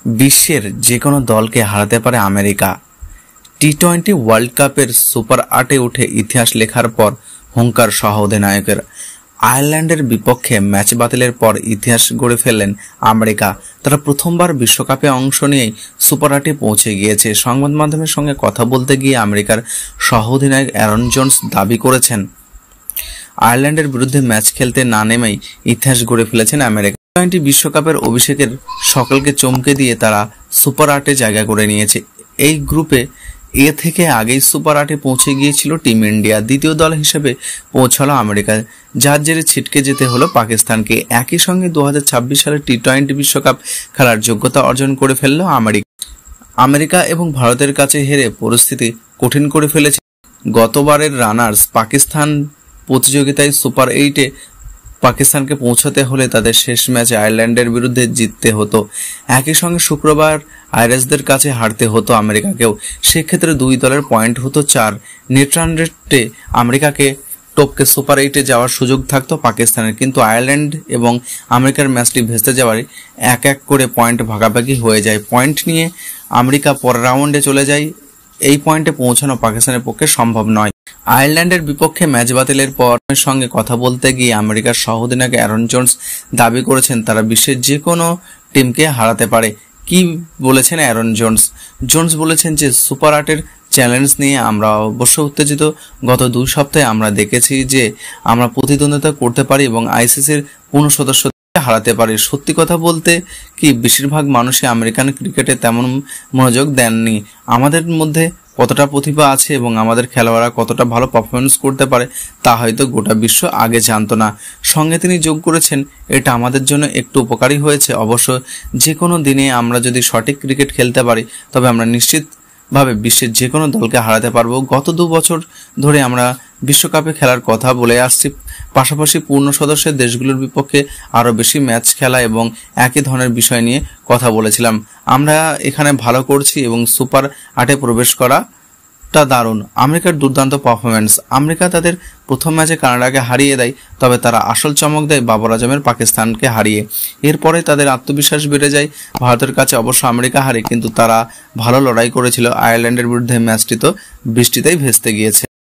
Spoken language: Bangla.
বিশ্বের যে কোনো দলকে হারাতে পারে আমেরিকা। টি-20 ওয়ার্ল্ড কাপের সুপার 8-এ উঠে ইতিহাস লেখার পর হুঙ্কার সহ অধিনায়কের। আয়ারল্যান্ডের বিপক্ষে ম্যাচ বাতিলের পর ইতিহাস গড়ে ফেললেন আমেরিকা। তারা প্রথমবার বিশ্বকাপে অংশ নিয়েই সুপার 8-এ পৌঁছে গিয়েছে। সংবাদ মাধ্যমের সঙ্গে কথা বলতে গিয়ে আমেরিকার সহ অধিনায়ক অ্যারন জোন্স দাবি করেছেন, আয়ারল্যান্ডের বিরুদ্ধে ম্যাচ খেলতে না নেমেই ইতিহাস গড়ে ফেলেছেন আমেরিকা। টি-20 বিশ্বকাপের অভিষেকের সকলকে চমকে দিয়ে তারা সুপার 8-এ জায়গা করে নিয়েছে। এই গ্রুপে এ থেকে আগেই সুপার 8-এ পৌঁছে গিয়েছিল টিম ইন্ডিয়া। দ্বিতীয় দল হিসেবে পৌঁছালো আমেরিকা, যার জেরে ছিটকে যেতে হলো পাকিস্তানকে। একই সঙ্গে 2026 সালে টি-20 বিশ্বকাপ খেলার যোগ্যতা অর্জন করে ফেলল আমেরিকা এবং ভারতের কাছে হেরে পরিস্থিতি কঠিন করে ফেলেছে গতবারের রানার্স পাকিস্তান। প্রতিযোগিতায় সুপার 8-এ পাকিস্তানকে পৌঁছাতে হলে তাদের শেষ ম্যাচে আয়ারল্যান্ডের বিরুদ্ধে জিততে হতো। একই সঙ্গে শুক্রবার আইরিশদের কাছে হারতে হতো আমেরিকাকেও। সেক্ষেত্রে দুই দলের পয়েন্ট হতো 4। নেট রান রেটে আমেরিকাকে টপকে সুপার 8-এ যাওয়ার সুযোগ থাকতো পাকিস্তানের, কিন্তু আয়ারল্যান্ড এবং আমেরিকার ম্যাচটি ভেস্তে যাওয়ায় এক এক করে পয়েন্ট ভাগাভাগি হয়ে যায়। পয়েন্ট নিয়ে আমেরিকা পরের রাউন্ডে চলে যায়। এই পয়েন্টে পৌঁছানো পাকিস্তানের পক্ষে সম্ভব নয়। আয়ারল্যান্ডের বিপক্ষে ম্যাচ বাতিলের পর সঙ্গে কথা বলতে গিয়ে আমেরিকার সহ অধিনায়ক অ্যারন জোন্স দাবি করেছেন, তারা বিশ্বের যে কোনো টিমকে হারাতে পারে। কি বলেছেন অ্যারন জোন্স বলেছেন যে সুপার 8-এর চ্যালেঞ্জ নিয়ে আমরা অবশ্য উত্তেজিত। গত 2 সপ্তাহে আমরা দেখেছি যে আমরা প্রতিদ্বন্দ্বিতা করতে পারি এবং আইসিসির পূর্ণ সদস্য হারাতে পারি। সত্যি কথা বলতে কি, বেশিরভাগ মানুষই আমেরিকান ক্রিকেটে তেমন মনোযোগ দেননি। আমাদের মধ্যে কতটা প্রতিভা আছে এবং আমাদের খেলোয়াড়রা কতটা ভালো পারফরমেন্স করতে পারে তা হয়তো গোটা বিশ্ব আগে জানতো না। সঙ্গে তিনি যোগ করেছেন, এটা আমাদের জন্য একটু উপকারী হয়েছে। অবশ্য যে কোনো দিনে আমরা যদি সঠিক ক্রিকেট খেলতে পারি তবে আমরা নিশ্চিতভাবে বিশ্বের যে কোনো দলকে হারাতে পারবো। গত 2 বছর ধরে আমরা বিশ্বকাপে খেলার কথা বলে আসছি, পাশাপাশি পূর্ণ সদস্যের দেশগুলোর বিপক্ষে আরও বেশি ম্যাচ খেলা এবং একই ধরনের বিষয় নিয়ে কথা বলেছিলাম। আমরা এখানে ভালো করছি এবং সুপার 8-এ প্রবেশ করাটা দারুণ। আমেরিকার দুর্দান্ত পারফরমেন্স। আমেরিকা তাদের প্রথম ম্যাচে কানাডাকে হারিয়ে দেয়, তবে তারা আসল চমক দেয় বাবর আজমের পাকিস্তানকে হারিয়ে। এরপরে তাদের আত্মবিশ্বাস বেড়ে যায়। ভারতের কাছে অবশ্য আমেরিকা হারে, কিন্তু তারা ভালো লড়াই করেছিল। আয়ারল্যান্ডের বিরুদ্ধে ম্যাচটি তো বৃষ্টিতেই ভেস্তে গিয়েছে।